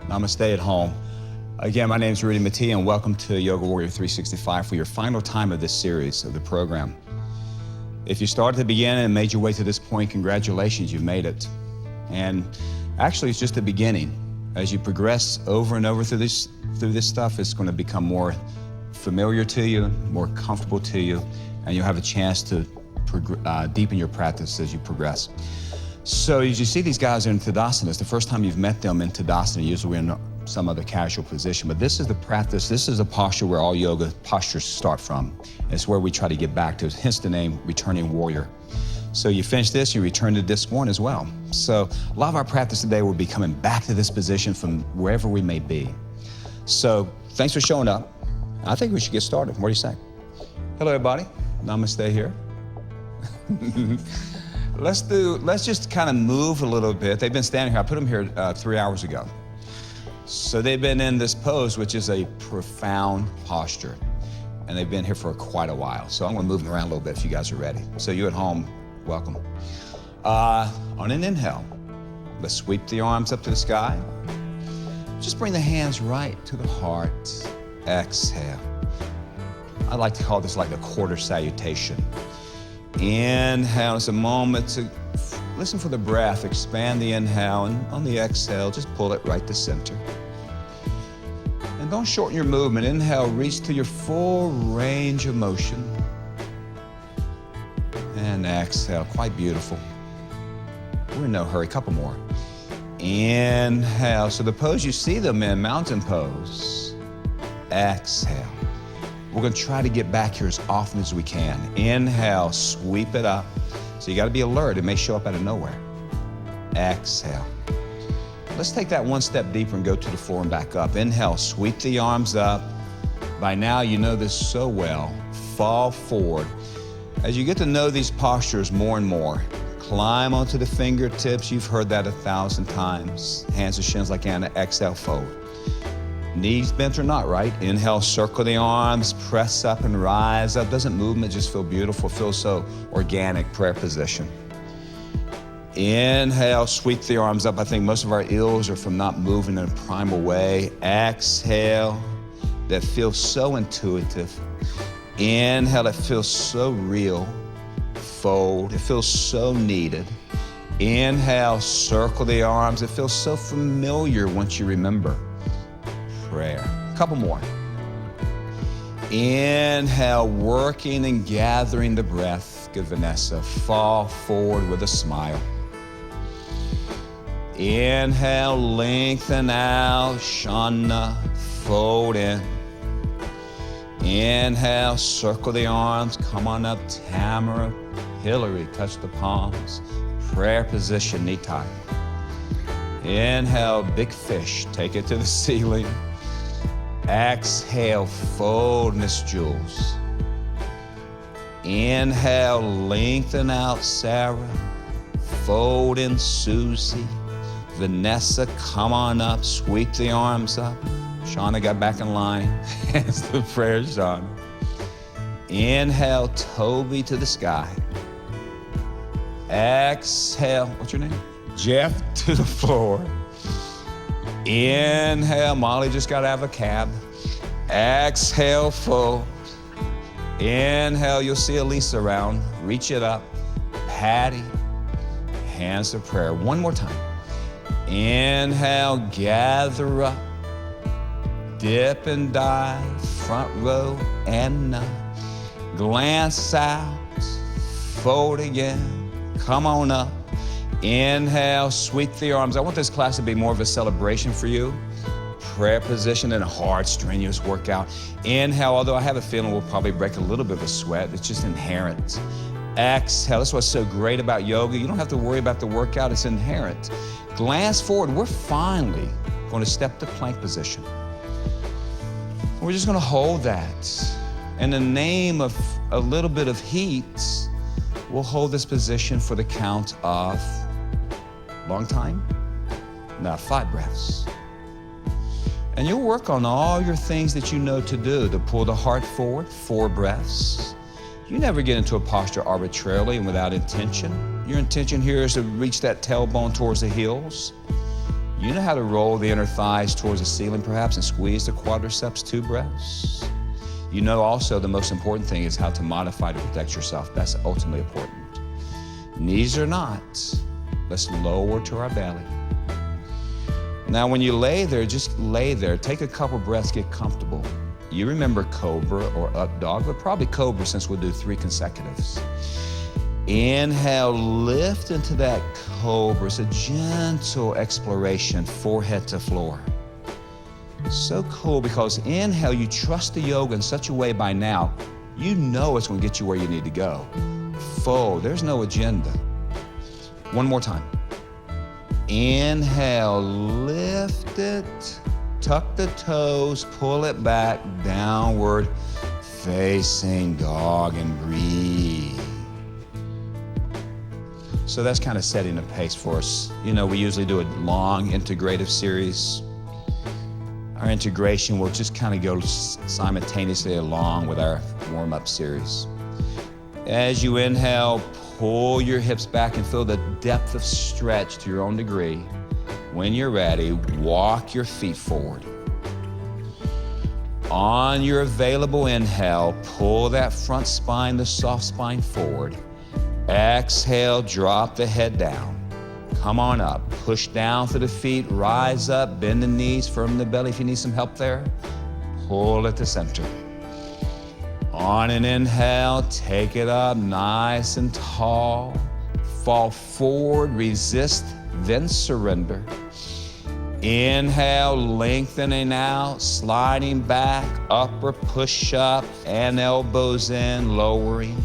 Namaste at home. Again, my name is Rudy Mati, and welcome to Yoga Warrior 365 for your final time of this series of the program. If you started at the beginning and made your way to this point, congratulations, you've made it. And actually, it's just the beginning. As you progress over and over through this stuff, it's going to become more familiar to you, more comfortable to you, and you'll have a chance to deepen your practice as you progress. So as you see these guys in Tadasana, it's the first time you've met them in Tadasana. Usually we're in some other casual position, but this is the practice, this is a posture where all yoga postures start from. It's where we try to get back to, hence the name Returning Warrior. So you finish this, you return to this one as well. So a lot of our practice today will be coming back to this position from wherever we may be. So thanks for showing up. I think we should get started. What do you say? Hello, everybody. Namaste here. Let's just kind of move a little bit. They've been standing here. I put them here 3 hours ago. So they've been in this pose, which is a profound posture. And they've been here for quite a while. So I'm going to move them around a little bit if you guys are ready. So you at home, welcome. On an inhale, let's sweep the arms up to the sky. Just bring the hands right to the heart. Exhale. I like to call this like the quarter salutation. Inhale, it's a moment to listen for the breath. Expand the inhale, and on the exhale, just pull it right to center. And don't shorten your movement. Inhale, reach to your full range of motion. And exhale, quite beautiful. We're in no hurry, couple more. Inhale, so the pose you see them in, mountain pose. Exhale. We're going to try to get back here as often as we can. Inhale, sweep it up. So you got to be alert. It may show up out of nowhere. Exhale. Let's take that one step deeper and go to the floor and back up. Inhale, sweep the arms up. By now, you know this so well. Fall forward. As you get to know these postures more and more, climb onto the fingertips. You've heard that 1,000 times. Hands to shins like Anna. Exhale, forward. Knees bent or not, right? Inhale, circle the arms, press up and rise up. Doesn't movement just feel beautiful? Feels so organic, prayer position. Inhale, sweep the arms up. I think most of our ills are from not moving in a primal way. Exhale, that feels so intuitive. Inhale, that feels so real. Fold, it feels so needed. Inhale, circle the arms. It feels so familiar once you remember. Prayer. A couple more. Inhale, working and gathering the breath. Good, Vanessa. Fall forward with a smile. Inhale, lengthen out. Shana, fold in. Inhale, circle the arms. Come on up, Tamara. Hillary, touch the palms. Prayer position, knee tie. Inhale, big fish. Take it to the ceiling. Exhale, fold, Miss Jules. Inhale, lengthen out, Sarah. Fold in, Susie. Vanessa, come on up, sweep the arms up. Shauna got back in line. Hands to the prayer, Shauna. Inhale, Toby to the sky. Exhale, what's your name? Jeff to the floor. Inhale, Molly just got out of a cab. Exhale, fold. Inhale, you'll see Elisa around. Reach it up. Patty, hands to prayer. One more time. Inhale, gather up. Dip and dive, front row, Anna. Glance out, fold again. Come on up. Inhale, sweep the arms. I want this class to be more of a celebration for you. Prayer position in a hard, strenuous workout. Inhale, although I have a feeling we'll probably break a little bit of a sweat. It's just inherent. Exhale, that's what's so great about yoga. You don't have to worry about the workout, it's inherent. Glance forward, we're finally going to step to plank position. We're just going to hold that. In the name of a little bit of heat, we'll hold this position for the count of, long time? Now 5 breaths. And you'll work on all your things that you know to do to pull the heart forward, 4 breaths. You never get into a posture arbitrarily and without intention. Your intention here is to reach that tailbone towards the heels. You know how to roll the inner thighs towards the ceiling perhaps and squeeze the quadriceps 2 breaths. You know also the most important thing is how to modify to protect yourself. That's ultimately important. Knees or not, let's lower to our belly. Now when you lay there, just lay there. Take a couple breaths, get comfortable. You remember cobra or up dog, but probably cobra since we'll do 3 consecutives. Inhale, lift into that cobra. It's a gentle exploration, forehead to floor. So cool because inhale, you trust the yoga in such a way by now, you know it's going to get you where you need to go. Fold, there's no agenda. One more time. Inhale, lift it, tuck the toes, pull it back, downward facing dog and breathe. So that's kind of setting the pace for us. You know, we usually do a long integrative series. Our integration will just kind of go simultaneously along with our warm-up series. As you inhale, pull your hips back and feel the depth of stretch to your own degree. When you're ready, walk your feet forward. On your available inhale, pull that front spine, the soft spine forward. Exhale, drop the head down. Come on up, push down through the feet, rise up, bend the knees, firm the belly if you need some help there. Pull at the center. On an inhale, take it up nice and tall. Fall forward, resist, then surrender. Inhale, lengthening out, sliding back, upper push up, and elbows in, lowering.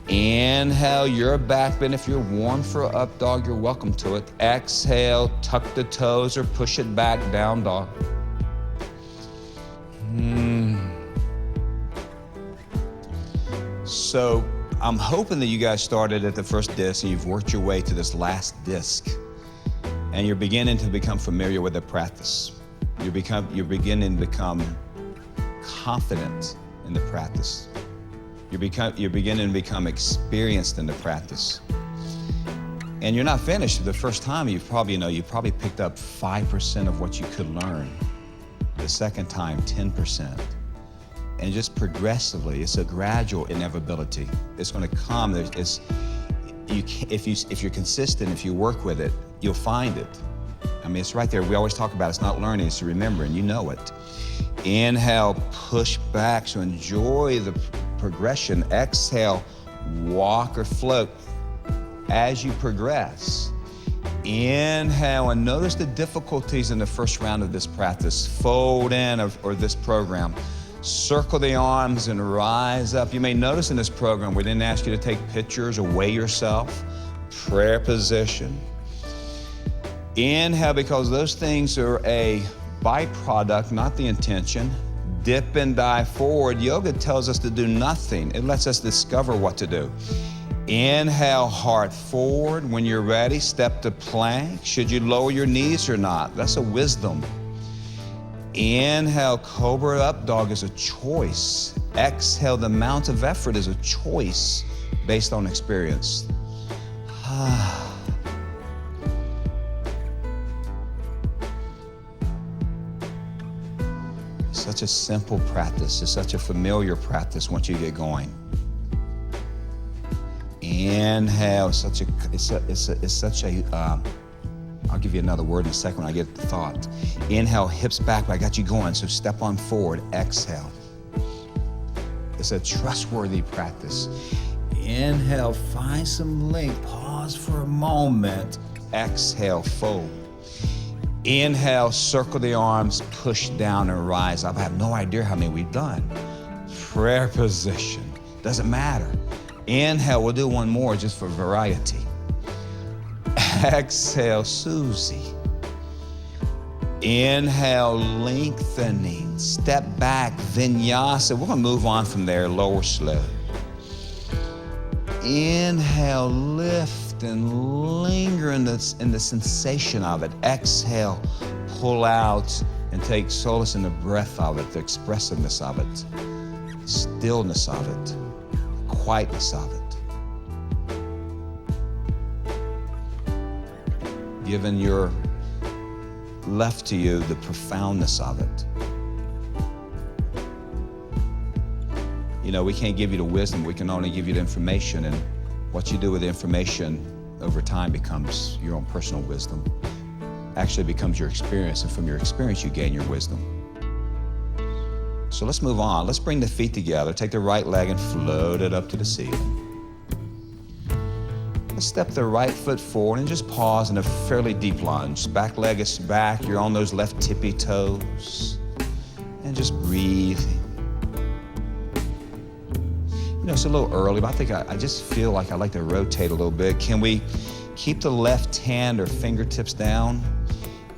Inhale, your back bend. If you're warm for an up dog, you're welcome to it. Exhale, tuck the toes or push it back, down dog. So I'm hoping that you guys started at the first disc and you've worked your way to this last disc. And you're beginning to become familiar with the practice. You're beginning to become confident in the practice. You're beginning to become experienced in the practice. And you're not finished the first time. You probably picked up 5% of what you could learn. The second time, 10%. And just progressively, it's a gradual inevitability. It's going to come. If you're consistent, if you work with it, you'll find it. I mean, it's right there. We always talk about it's not learning, it's remembering. You know it. Inhale, push back. So enjoy the progression. Exhale, walk or float as you progress. Inhale, and notice the difficulties in the first round of this practice. Fold in or this program. Circle the arms and rise up. You may notice in this program, we didn't ask you to take pictures or weigh yourself. Prayer position. Inhale, because those things are a byproduct, not the intention. Dip and dive forward. Yoga tells us to do nothing. It lets us discover what to do. Inhale, heart forward. When you're ready, step to plank. Should you lower your knees or not? That's a wisdom. Inhale, cobra up dog is a choice. Exhale, the amount of effort is a choice based on experience. Such a simple practice. It's such a familiar practice once you get going. Inhale, I'll give you another word in a second when I get the thought. Inhale, hips back, but I got you going, so step on forward. Exhale. It's a trustworthy practice. Inhale, find some length, pause for a moment. Exhale, fold. Inhale, circle the arms, push down and rise up. I have no idea how many we've done. Prayer position, doesn't matter. Inhale, we'll do one more just for variety. Exhale, Susie. Inhale, lengthening. Step back, vinyasa. We're going to move on from there, lower slow. Inhale, lift and linger in the sensation of it. Exhale, pull out and take solace in the breath of it, the expressiveness of it, stillness of it, quietness of it. Given your left to you the profoundness of it. You know, we can't give you the wisdom, we can only give you the information, and what you do with the information over time becomes your own personal wisdom. Actually becomes your experience, and from your experience you gain your wisdom. So let's move on. Let's bring the feet together. Take the right leg and float it up to the ceiling. Let's step the right foot forward and just pause in a fairly deep lunge. Back leg is back, you're on those left tippy toes. And just breathe. You know, it's a little early, but I think I just feel like I'd like to rotate a little bit. Can we keep the left hand or fingertips down?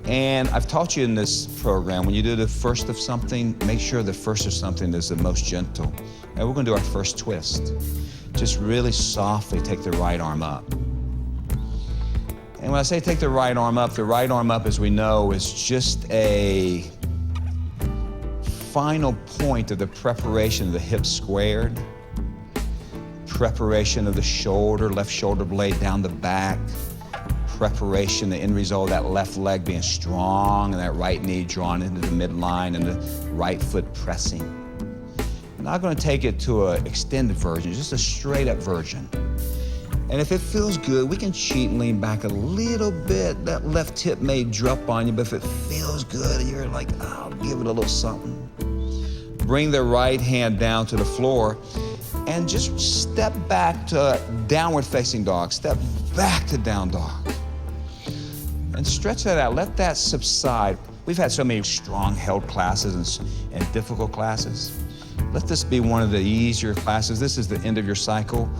And I've taught you in this program, when you do the first of something, make sure the first of something is the most gentle. And we're gonna do our first twist. Just really softly take the right arm up. And when I say take the right arm up, as we know, is just a final point of the preparation of the hips squared, preparation of the shoulder, left shoulder blade down the back, preparation, the end result, that left leg being strong and that right knee drawn into the midline and the right foot pressing. I'm not going to take it to an extended version, just a straight up version. And if it feels good, we can cheat and lean back a little bit. That left hip may drop on you, but if it feels good, you're like, oh, I'll give it a little something. Bring the right hand down to the floor and just step back to downward facing dog. Step back to down dog. And stretch that out, let that subside. We've had so many strong held classes and difficult classes. Let this be one of the easier classes. This is the end of your cycle.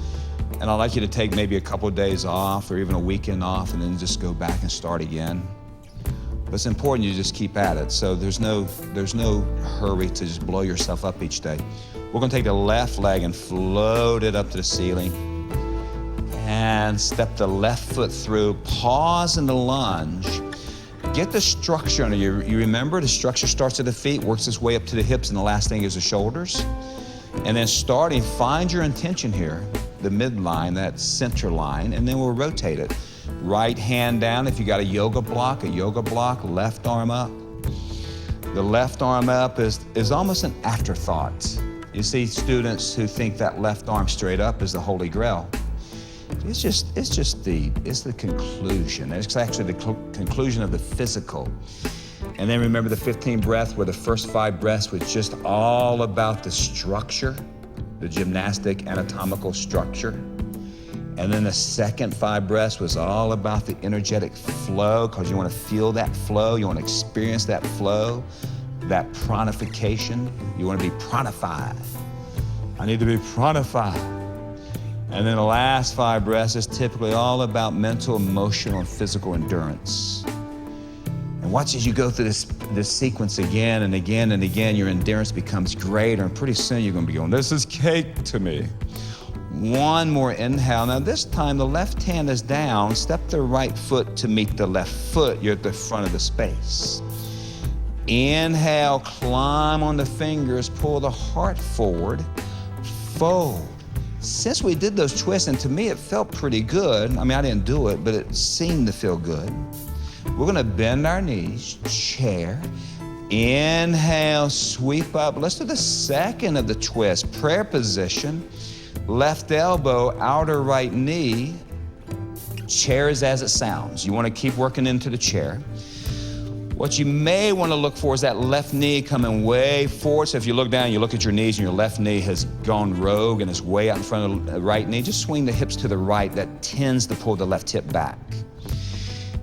And I'd like you to take maybe a couple of days off or even a weekend off and then just go back and start again. But it's important you just keep at it. So there's no hurry to just blow yourself up each day. We're gonna take the left leg and float it up to the ceiling and step the left foot through, pause in the lunge. Get the structure under you. You remember the structure starts at the feet, works its way up to the hips, and the last thing is the shoulders. And then starting, find your intention here, the midline, that center line, and then we'll rotate it. Right hand down, if you got a yoga block, left arm up. The left arm up is almost an afterthought. You see students who think that left arm straight up is the Holy Grail. It's the conclusion. It's actually the conclusion of the physical. And then remember the 15 breaths, where the first 5 breaths was just all about the structure, the gymnastic anatomical structure. And then the second 5 breaths was all about the energetic flow, because you want to feel that flow, you want to experience that flow, that pranification. You want to be pranified. I need to be pranified. And then the last 5 breaths is typically all about mental, emotional, and physical endurance. And watch as you go through this sequence again and again and again, your endurance becomes greater, and pretty soon you're going to be going, this is cake to me. One more inhale. Now this time the left hand is down. Step the right foot to meet the left foot. You're at the front of the space. Inhale, climb on the fingers, pull the heart forward, fold. Since we did those twists, and to me it felt pretty good. I mean, I didn't do it, but it seemed to feel good. We're gonna bend our knees, chair. Inhale, sweep up. Let's do the second of the twist. Prayer position. Left elbow, outer right knee. Chair is as it sounds. You wanna keep working into the chair. What you may want to look for is that left knee coming way forward. So if you look down, you look at your knees and your left knee has gone rogue and is way out in front of the right knee. Just swing the hips to the right. That tends to pull the left hip back.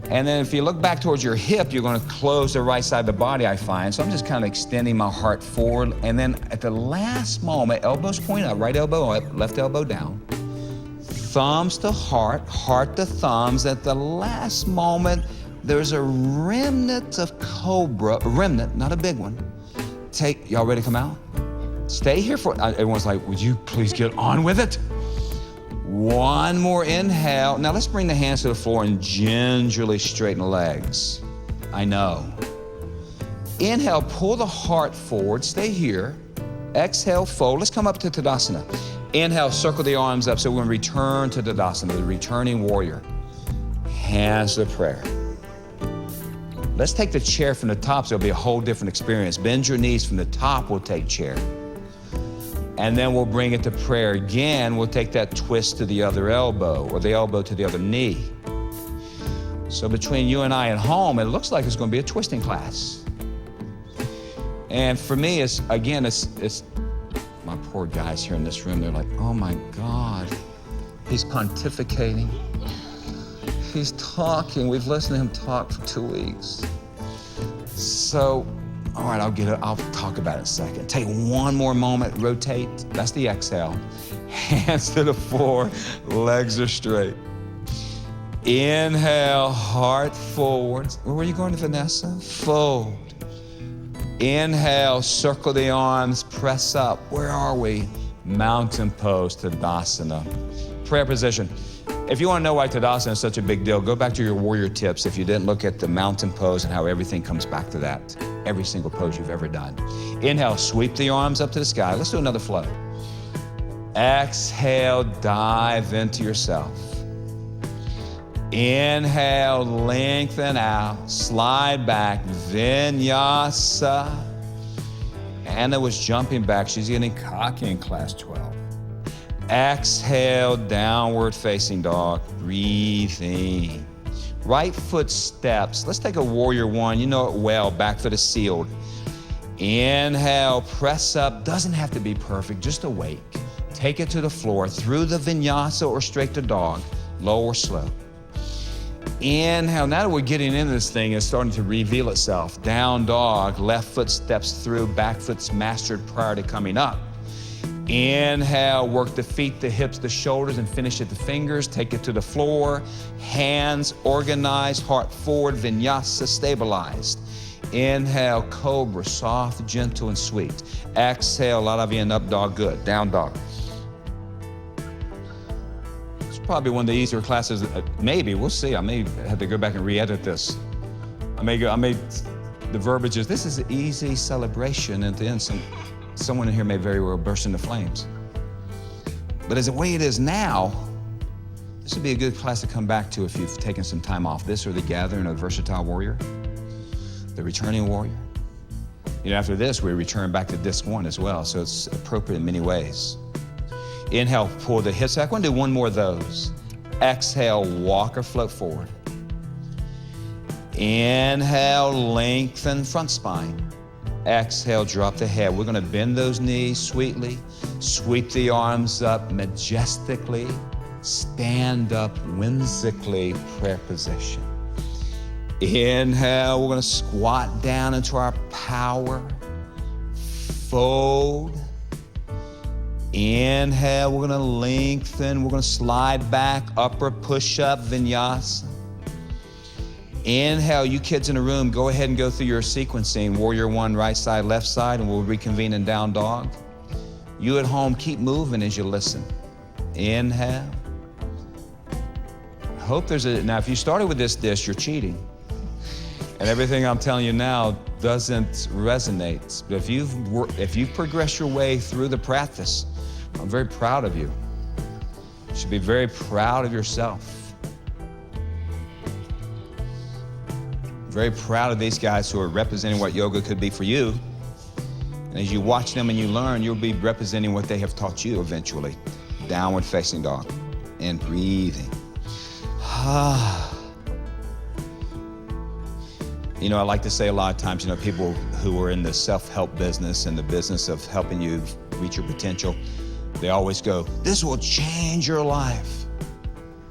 And then if you look back towards your hip, you're going to close the right side of the body, I find. So I'm just kind of extending my heart forward. And then at the last moment, elbows point up, right elbow up, left elbow down. Thumbs to heart, heart to thumbs. At the last moment, there's a remnant of cobra, a remnant, not a big one. Y'all ready to come out? Stay here for, everyone's like, would you please get on with it? One more inhale. Now let's bring the hands to the floor and gingerly straighten the legs. I know. Inhale, pull the heart forward, stay here. Exhale, fold. Let's come up to Tadasana. Inhale, circle the arms up. So we're gonna return to Tadasana, the returning warrior. Hands to prayer. Let's take the chair from the top so it'll be a whole different experience. Bend your knees from the top, we'll take chair. And then we'll bring it to prayer again. We'll take that twist to the other elbow or the elbow to the other knee. So between you and I at home, it looks like it's going to be a twisting class. And for me, it's my poor guys here in this room, they're like, oh my God, he's pontificating. He's talking. We've listened to him talk for 2 weeks. So, all right, I'll talk about it in a second. Take one more moment, rotate. That's the exhale. Hands to the floor, legs are straight. Inhale, heart forward. Where were you going, Vanessa? Fold. Inhale, circle the arms, press up. Where are we? Mountain pose, Tadasana. Prayer position. If you want to know why Tadasana is such a big deal, go back to your warrior tips if you didn't look at the mountain pose and how everything comes back to that. Every single pose you've ever done. Inhale, sweep the arms up to the sky. Let's do another flow. Exhale, dive into yourself. Inhale, lengthen out, slide back, vinyasa. Anna was jumping back. She's getting cocky in class 12. Exhale, downward facing dog, breathing. Right foot steps. Let's take a warrior one. You know it well, back foot is sealed. Inhale, press up. Doesn't have to be perfect, just awake. Take it to the floor, through the vinyasa or straight to dog, low or slow. Inhale, now that we're getting into this thing, it's starting to reveal itself. Down dog, left foot steps through, back foot's mastered prior to coming up. Inhale, work the feet, the hips, the shoulders, and finish at the fingers. Take it to the floor. Hands organized, heart forward, vinyasa stabilized. Inhale, cobra, soft, gentle, and sweet. Exhale, Ladavyan, up dog, good. Down dog. It's probably one of the easier classes, maybe, we'll see. I may have to go back and re-edit this. The verbiage is, this is an easy celebration, and at the end, someone in here may very well burst into flames. But as the way it is now, this would be a good class to come back to if you've taken some time off. This or the gathering of the versatile warrior, the returning warrior. After this, we return back to disc one as well, so it's appropriate in many ways. Inhale, pull the hips back. I want to do one more of those. Exhale, walk or float forward. Inhale, lengthen front spine. Exhale, drop the head. We're going to bend those knees sweetly, sweep the arms up majestically, stand up whimsically, prayer position. Inhale, we're going to squat down into our power, fold. Inhale, we're going to lengthen, we're going to slide back, upward push-up, vinyasa. Inhale, you kids in the room, go ahead and go through your sequencing. Warrior one, right side, left side, and we'll reconvene in down dog. You at home, keep moving as you listen. Inhale. I hope now if you started with this dish, you're cheating. And everything I'm telling you now doesn't resonate. But if you've progressed your way through the practice, I'm very proud of you. You should be very proud of yourself. Very proud of these guys who are representing what yoga could be for you. And as you watch them and you learn, you'll be representing what they have taught you eventually. Downward facing dog and breathing. I like to say a lot of times, people who are in the self-help business and the business of helping you reach your potential, they always go, this will change your life.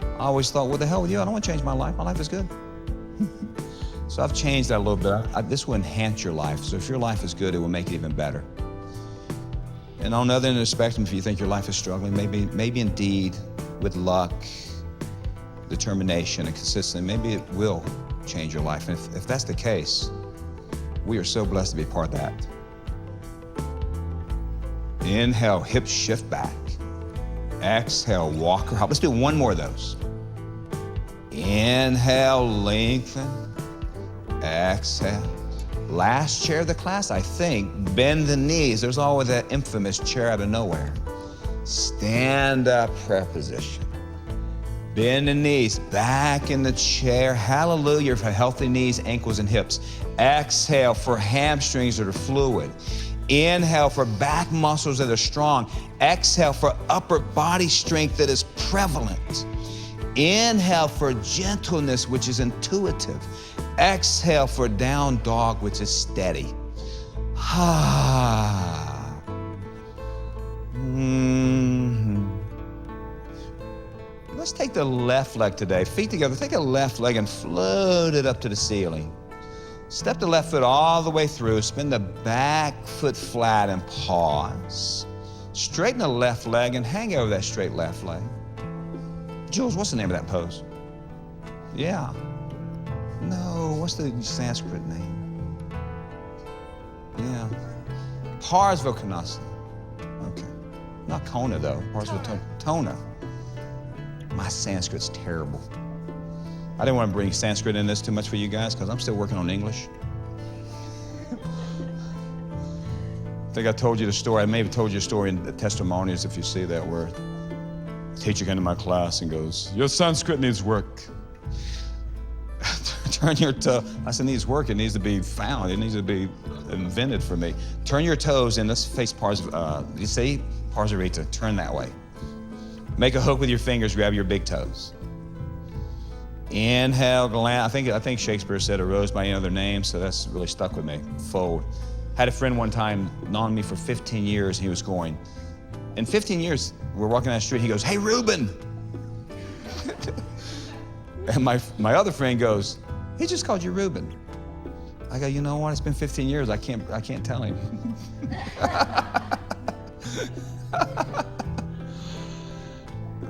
I always thought, what the hell with you? I don't want to change my life. My life is good. So I've changed that a little bit. This will enhance your life. So if your life is good, it will make it even better. And on the other end of the spectrum, if you think your life is struggling, maybe indeed with luck, determination, and consistency, maybe it will change your life. And if that's the case, we are so blessed to be part of that. Inhale, hips shift back. Exhale, walker hop. Let's do one more of those. Inhale, lengthen. Exhale. Last chair of the class, I think. Bend the knees. There's always that infamous chair out of nowhere. Stand up, prayer position. Bend the knees, back in the chair. Hallelujah for healthy knees, ankles, and hips. Exhale for hamstrings that are fluid. Inhale for back muscles that are strong. Exhale for upper body strength that is prevalent. Inhale for gentleness, which is intuitive. Exhale for down dog, which is steady. Let's take the left leg today. Feet together. Take a left leg and float it up to the ceiling. Step the left foot all the way through. Spin the back foot flat and pause. Straighten the left leg and hang over that straight left leg. Jules, what's the name of that pose? Yeah. No, what's the Sanskrit name? Yeah. Parsvakonasana. Okay. Not Kona, though. Parsvakonasana. My Sanskrit's terrible. I didn't want to bring Sanskrit in this too much for you guys because I'm still working on English. I think I told you the story. I may have told you a story in the testimonials, if you see that, where a teacher came to my class and goes, "Your Sanskrit needs work." Turn your toe. I said, needs work. It needs to be found. It needs to be invented for me. Turn your toes in. Let's face you see Parsarita. Turn that way. Make a hook with your fingers. Grab your big toes. Inhale, I think Shakespeare said a rose by any other name, so that's really stuck with me. Fold. Had a friend one time known me for 15 years, and he was going. In 15 years, we're walking down the street, he goes, "Hey, Reuben." And my other friend goes, "He just called you Reuben." I go, "You know what? It's been 15 years. I can't tell him."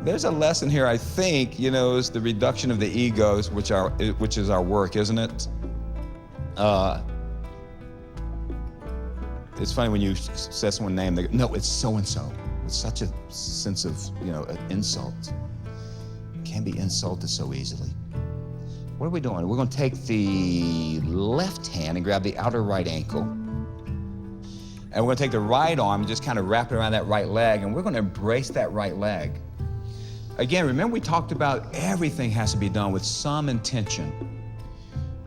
There's a lesson here, I think, is the reduction of the egos, which is our work, isn't it? It's funny when you say someone's name, they go, "No, it's so-and-so." It's such a sense of, an insult. Can't be insulted so easily. What are we doing? We're going to take the left hand and grab the outer right ankle. And we're going to take the right arm and just kind of wrap it around that right leg, and we're going to embrace that right leg. Again, remember we talked about everything has to be done with some intention.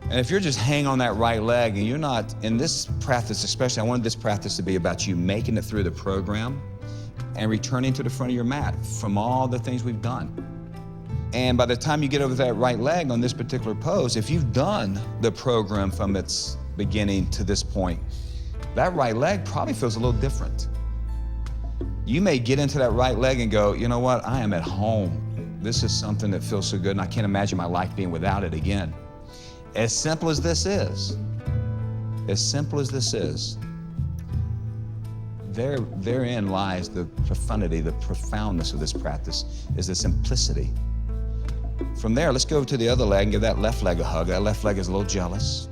And if you're just hanging on that right leg and you're not, in this practice especially, I wanted this practice to be about you making it through the program and returning to the front of your mat from all the things we've done. And by the time you get over that right leg on this particular pose, if you've done the program from its beginning to this point, that right leg probably feels a little different. You may get into that right leg and go, "You know what? I am at home. This is something that feels so good, and I can't imagine my life being without it again." As simple as this is, therein lies the profundity, the profoundness of this practice, is the simplicity. From there, let's go to the other leg and give that left leg a hug. That left leg is a little jealous.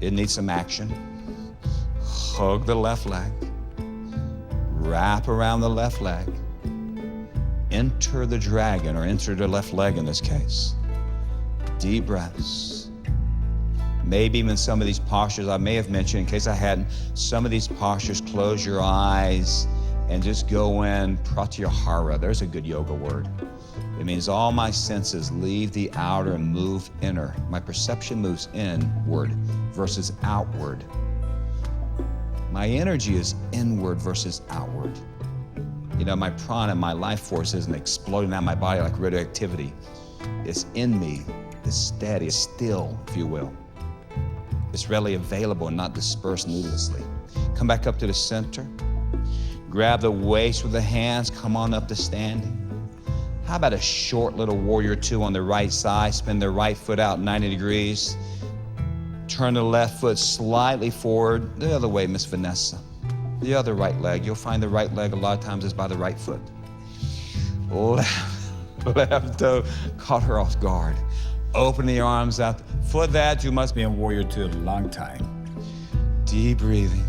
It needs some action. Hug the left leg. Wrap around the left leg. Enter the dragon, or enter the left leg in this case. Deep breaths. Maybe even some of these postures I may have mentioned, in case I hadn't, some of these postures, close your eyes and just go in pratyahara. There's a good yoga word. It means all my senses leave the outer and move inner. My perception moves inward versus outward. My energy is inward versus outward. My prana, my life force isn't exploding out of my body like radioactivity. It's in me. It's steady. It's still, if you will. It's readily available and not dispersed needlessly. Come back up to the center. Grab the waist with the hands. Come on up to standing. How about a short little warrior two on the right side? Spin the right foot out 90 degrees. Turn the left foot slightly forward. The other way, Miss Vanessa. The other right leg. You'll find the right leg a lot of times is by the right foot. Left toe caught her off guard. Open the arms out. For that, you must be in warrior two a long time. Deep breathing.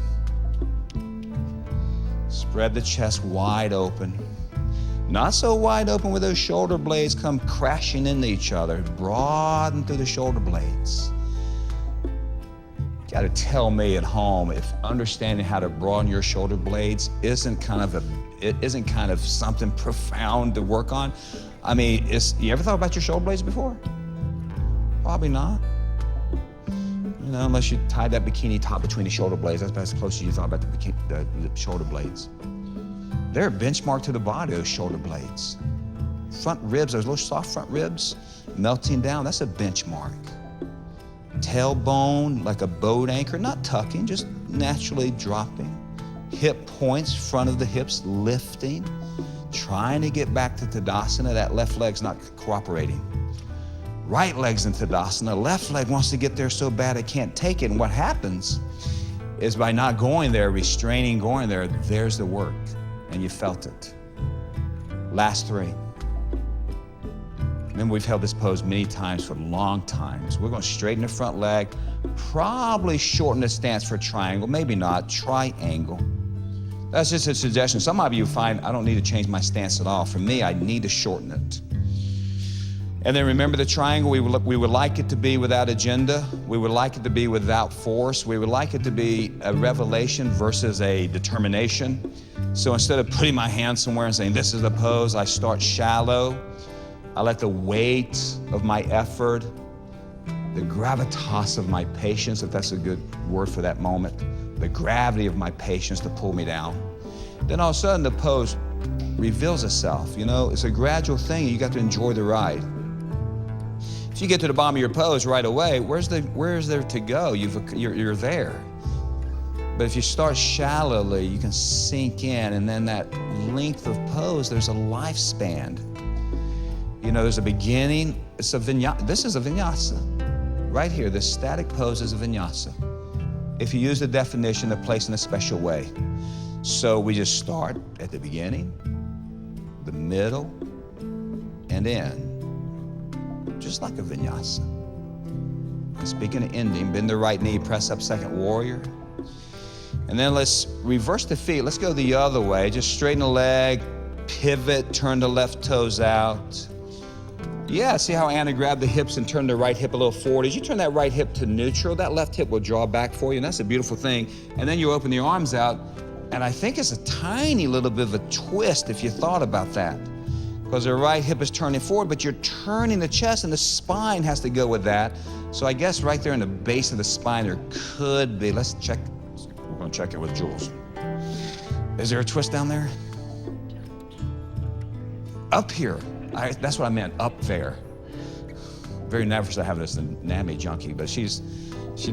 Spread the chest wide open. Not so wide open where those shoulder blades come crashing into each other. Broaden through the shoulder blades. Got to tell me at home if understanding how to broaden your shoulder blades isn't kind of it isn't kind of something profound to work on. I mean, you ever thought about your shoulder blades before? Probably not. You know, unless you tied that bikini top between the shoulder blades. That's about as close as you thought about the shoulder blades. They're a benchmark to the body, those shoulder blades. Front ribs, those little soft front ribs, melting down, that's a benchmark. Tailbone, like a boat anchor, not tucking, just naturally dropping. Hip points, front of the hips lifting. Trying to get back to Tadasana, that left leg's not cooperating. Right leg's in Tadasana, left leg wants to get there so bad it can't take it. And what happens is by not going there, restraining going there, there's the work. And you felt it. Last three. Remember, we've held this pose many times for long times. We're going to straighten the front leg, probably shorten the stance for triangle, maybe not, triangle. That's just a suggestion. Some of you find, I don't need to change my stance at all. For me, I need to shorten it. And then remember the triangle, we would like it to be without agenda. We would like it to be without force. We would like it to be a revelation versus a determination. So instead of putting my hand somewhere and saying, this is the pose, I start shallow. I let the weight of my effort, the gravitas of my patience, if that's a good word for that moment, the gravity of my patience to pull me down. Then all of a sudden the pose reveals itself. You know, it's a gradual thing. You got to enjoy the ride. If you get to the bottom of your pose right away, where's there to go? You're there. But if you start shallowly, you can sink in, and then that length of pose, there's a lifespan. You know, there's a beginning. This is a vinyasa. Right here, this static pose is a vinyasa. If you use the definition, they're placed in a special way. So we just start at the beginning, the middle, and end, just like a vinyasa. And speaking of ending, bend the right knee, press up second warrior. And then let's reverse the feet. Let's go the other way. Just straighten the leg, pivot, turn the left toes out. Yeah, see how Anna grabbed the hips and turned the right hip a little forward? As you turn that right hip to neutral, that left hip will draw back for you, and that's a beautiful thing. And then you open the arms out, and I think it's a tiny little bit of a twist if you thought about that. Because the right hip is turning forward, but you're turning the chest, and the spine has to go with that. So I guess right there in the base of the spine, there could be, let's check, we're gonna check it with Jules. Is there a twist down there? Up here. That's what I meant, up there. Very nervous to have this anatomy junkie, but she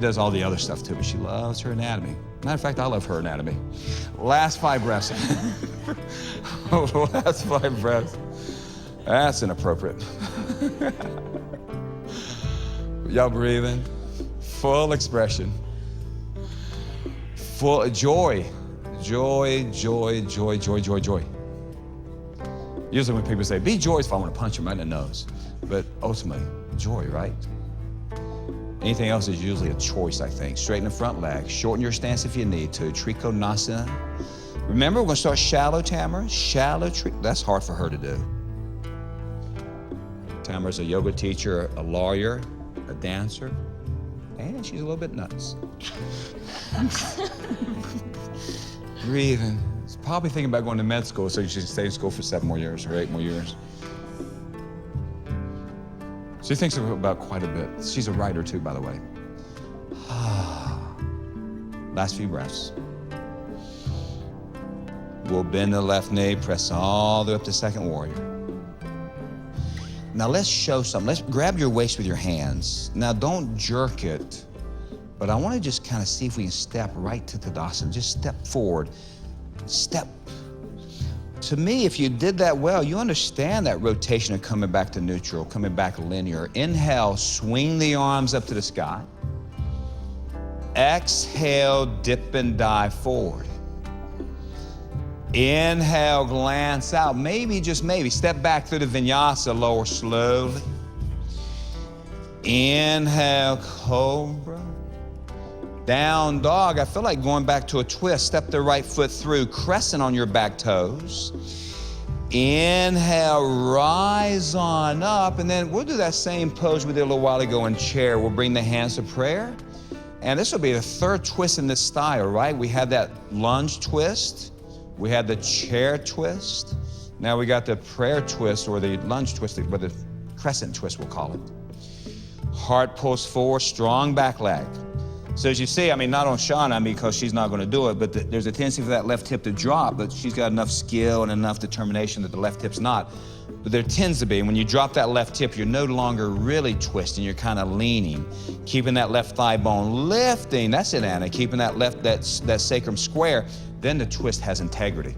does all the other stuff too, but she loves her anatomy. Matter of fact, I love her anatomy. Last 5 breaths. Last 5 breaths. That's inappropriate. Y'all breathing. Full expression. Full joy. Joy, joy, joy, joy, joy, joy. Usually when people say, be joyful, I want to punch them right in the nose. But ultimately, joy, right? Anything else is usually a choice, I think. Straighten the front leg. Shorten your stance if you need to. Trikonasana. Remember, we're going to start shallow, Tamara. Shallow, that's hard for her to do. Tamara's a yoga teacher, a lawyer, a dancer, and she's a little bit nuts. Breathing. She's probably thinking about going to med school, so you should stay in school for 7 more years or 8 more years. She thinks about quite a bit. She's a writer too, by the way. Last few breaths. We'll bend the left knee, press all the way up to second warrior. Now let's show something. Let's grab your waist with your hands. Now don't jerk it, but I want to just kind of see if we can step right to Tadasana. Just step forward. Step. To me, if you did that well, you understand that rotation of coming back to neutral, coming back linear. Inhale, swing the arms up to the sky. Exhale, dip and dive forward. Inhale, glance out. Maybe, just maybe, step back through the vinyasa, lower slowly. Inhale, cobra. Down dog. I feel like going back to a twist. Step the right foot through, crescent on your back toes. Inhale, rise on up, and then we'll do that same pose we did a little while ago in chair. We'll bring the hands to prayer. And this will be the 3rd twist in this style, right? We had that lunge twist. We had the chair twist. Now we got the prayer twist, or the lunge twist, but the crescent twist we'll call it. Heart pulls forward, strong back leg. So as you see, not on Shauna because she's not going to do it, but there's a tendency for that left hip to drop, but she's got enough skill and enough determination that the left hip's not. But there tends to be, when you drop that left hip, you're no longer really twisting, you're kind of leaning, keeping that left thigh bone lifting. That's it, Anna, keeping that sacrum square. Then the twist has integrity.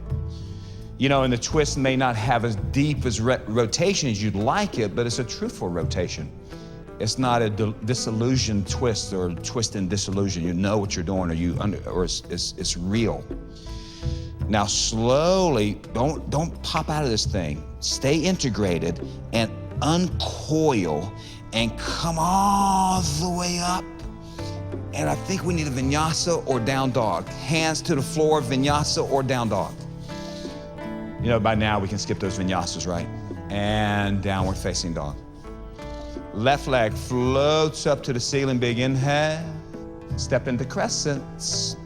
And the twist may not have as deep as rotation as you'd like it, but it's a truthful rotation. It's not a disillusioned twist or twist and disillusion. You know what you're doing, or it's real. Now slowly, don't pop out of this thing. Stay integrated and uncoil and come all the way up. And I think we need a vinyasa or down dog. Hands to the floor, vinyasa or down dog. By now we can skip those vinyasas, right? And downward facing dog. Left leg floats up to the ceiling, big inhale. Step into crescents.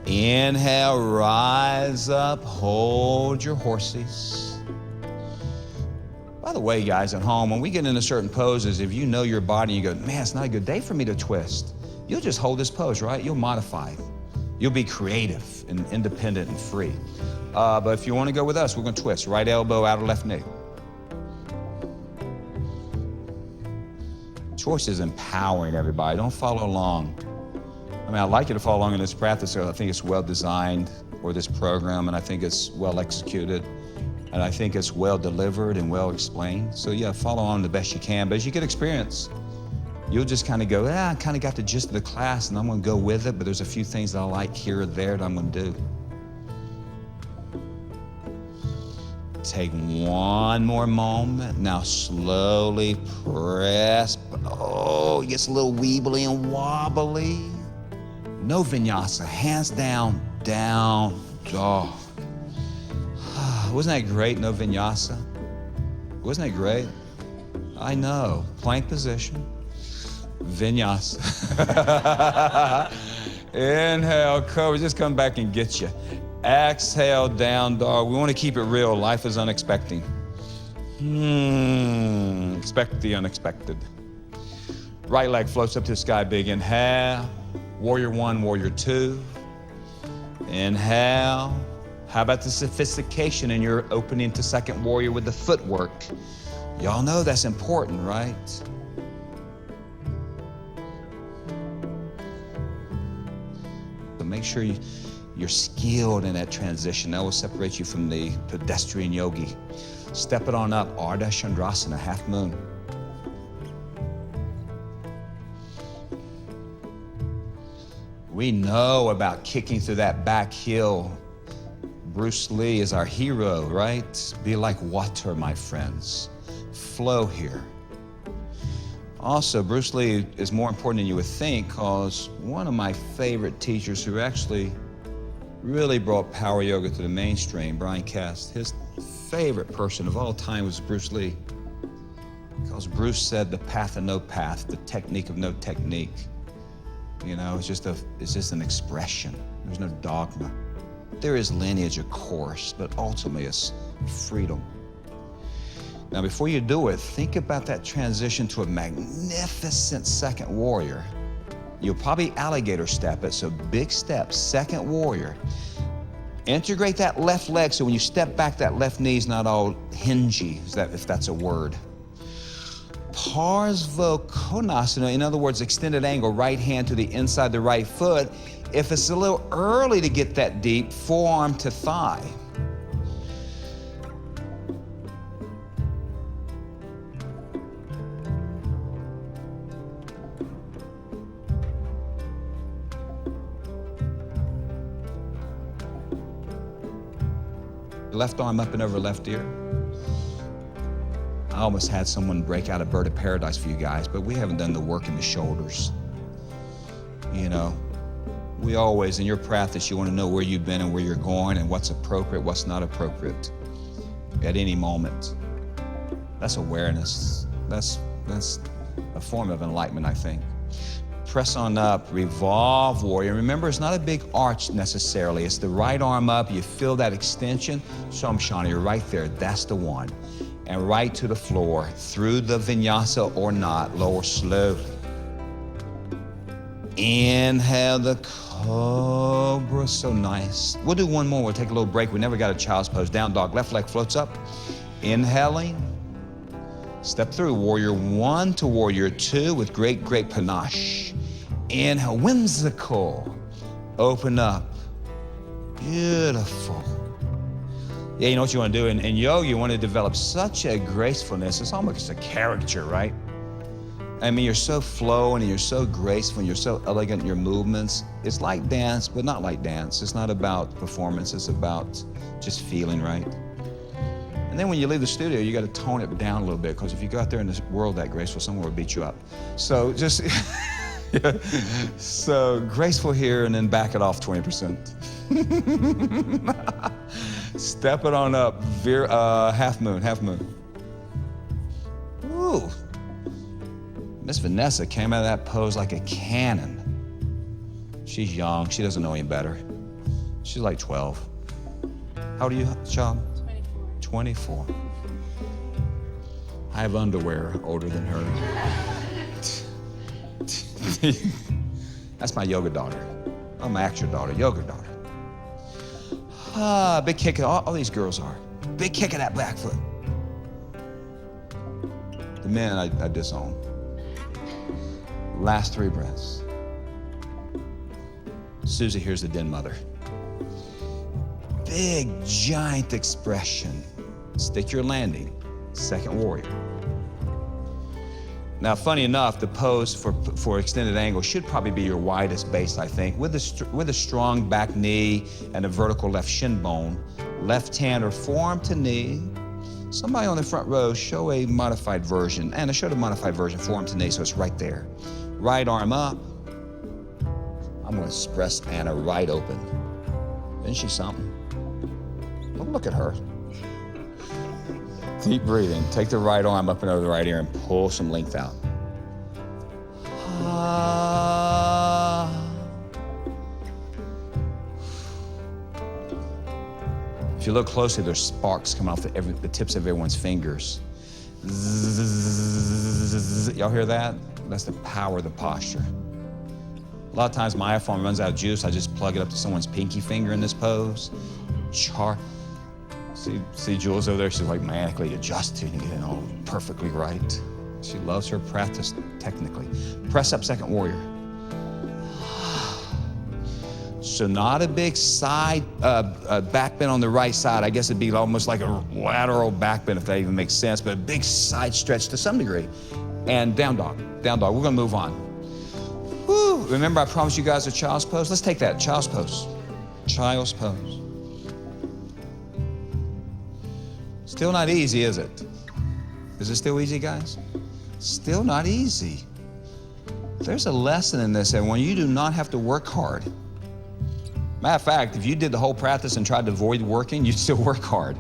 Inhale, rise up, hold your horses. By the way, guys at home, when we get into certain poses, if you know your body, you go, man, it's not a good day for me to twist. You'll just hold this pose, right? You'll modify it. You'll be creative and independent and free. But if you want to go with us, we're going to twist. Right elbow out of left knee. Choice is empowering, everybody. Don't follow along. I'd like you to follow along in this practice. I think it's well designed, or this program, and I think it's well executed, and I think it's well delivered and well explained. So yeah, follow on the best you can. But as you get experience, you'll just kind of go, I kind of got the gist of the class, and I'm going to go with it, but there's a few things that I like here or there that I'm going to do. Take one more moment. Now slowly press. Oh, it gets a little weebly and wobbly. No vinyasa, hands down, down dog. Wasn't that great, no vinyasa? Wasn't that great? I know, plank position, vinyasa. Inhale, cover, just come back and get you. Exhale, down dog. We want to keep it real. Life is unexpected. Expect the unexpected. Right leg floats up to the sky, big inhale. Warrior one, warrior two. Inhale. How about the sophistication in your opening to second warrior with the footwork? Y'all know that's important, right? So make sure you're skilled in that transition. That will separate you from the pedestrian yogi. Step it on up, Ardha Chandrasana, half moon. We know about kicking through that back heel. Bruce Lee is our hero, right? Be like water, my friends. Flow here. Also, Bruce Lee is more important than you would think, because one of my favorite teachers who actually really brought power yoga to the mainstream, Brian Cast, his favorite person of all time was Bruce Lee. Because Bruce said the path of no path, the technique of no technique. It's just an expression. There's no dogma. There is lineage, of course, but ultimately it's freedom. Now, before you do it, think about that transition to a magnificent second warrior. You'll probably alligator step it, so big step, second warrior. Integrate that left leg, so when you step back, that left knee's not all hingy, if that's a word. Parsva Konasana, in other words, extended angle, right hand to the inside the right foot. If it's a little early to get that deep, forearm to thigh. Left arm up and over left ear. I almost had someone break out a bird of paradise for you guys, but we haven't done the work in the shoulders. We always, in your practice, you want to know where you've been and where you're going and what's appropriate, what's not appropriate at any moment. That's awareness. That's a form of enlightenment, I think. Press on up, revolve warrior. Remember, it's not a big arch necessarily. It's the right arm up. You feel that extension. So Shauna, you're right there. That's the one. And right to the floor, through the vinyasa or not, lower slowly. Inhale the cobra, so nice. We'll do one more, we'll take a little break. We never got a child's pose. Down dog, left leg floats up. Inhaling, step through warrior one to warrior two with great panache. Inhale, whimsical, open up, beautiful. Yeah, you know what you want to do? In yoga, you want to develop such a gracefulness. It's almost a caricature, right? I mean, you're so flowing and you're so graceful and you're so elegant in your movements. It's like dance, but not like dance. It's not about performance. It's about just feeling right. And then when you leave the studio, you got to tone it down a little bit, because if you go out there in this world that graceful, someone will beat you up. So just, so graceful here and then back it off 20%. Step it on up, half moon. Ooh. Miss Vanessa came out of that pose like a cannon. She's young, she doesn't know any better. She's like 12. How old are you, child? 24. I have underwear older than her. That's my yoga daughter. Oh, my actual daughter, yoga daughter. Big kick, all these girls are. Big kick of that back foot. The men I disown. Last 3 breaths. Susie, here's the den mother. Big, giant expression. Stick your landing. Second warrior. Now, funny enough, the pose for extended angle should probably be your widest base, I think, with a strong back knee and a vertical left shin bone. Left hand or forearm to knee. Somebody on the front row, show a modified version. And I showed a modified version, forearm to knee, so it's right there. Right arm up. I'm going to press Anna right open. Isn't she something? Oh, look at her. Deep breathing. Take the right arm up and over the right ear and pull some length out. If you look closely, there's sparks coming off the tips of everyone's fingers. Y'all hear that? That's the power of the posture. A lot of times my iPhone runs out of juice. I just plug it up to someone's pinky finger in this pose. See Jules over there, she's like manically adjusting and getting all perfectly right. She loves her practice technically. Press up, second warrior. So not a big side back bend on the right side. I guess it'd be almost like a lateral back bend, if that even makes sense, but a big side stretch to some degree. And down dog. We're gonna move on. Woo. Remember I promised you guys a child's pose? Let's take that, child's pose. Child's pose. Still not easy, is it? Is it still easy, guys? Still not easy. There's a lesson in this, everyone. You do not have to work hard. Matter of fact, if you did the whole practice and tried to avoid working, you'd still work hard.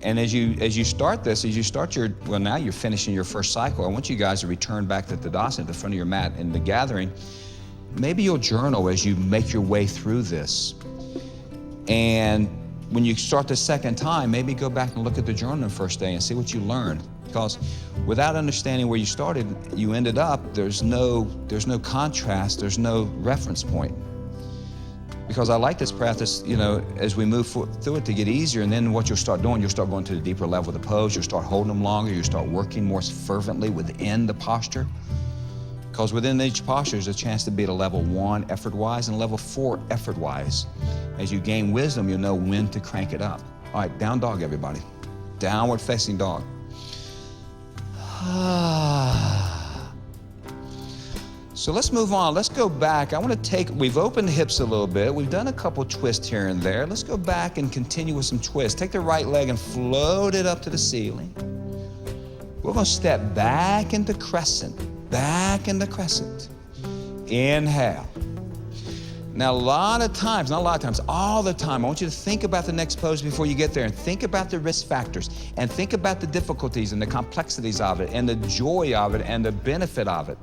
And as you start this, now you're finishing your first cycle. I want you guys to return back to Tadasana at the front of your mat in the gathering. Maybe you'll journal as you make your way through this. And when you start the second time, maybe go back and look at the journal the first day and see what you learned. Because without understanding where you started, you ended up, there's no contrast, there's no reference point. Because I like this practice, as we move through it to get easier, and then what you'll start doing, you'll start going to the deeper level of the pose, you'll start holding them longer, you'll start working more fervently within the posture. Because within each posture, there's a chance to be at a level 1 effort-wise and a level 4 effort-wise. As you gain wisdom, you'll know when to crank it up. All right, down dog, everybody. Downward facing dog. So let's move on. Let's go back. We've opened the hips a little bit. We've done a couple twists here and there. Let's go back and continue with some twists. Take the right leg and float it up to the ceiling. We're going to step back into crescent. Back into crescent. Inhale. Now, all the time, I want you to think about the next pose before you get there, and think about the risk factors, and think about the difficulties and the complexities of it, and the joy of it, and the benefit of it.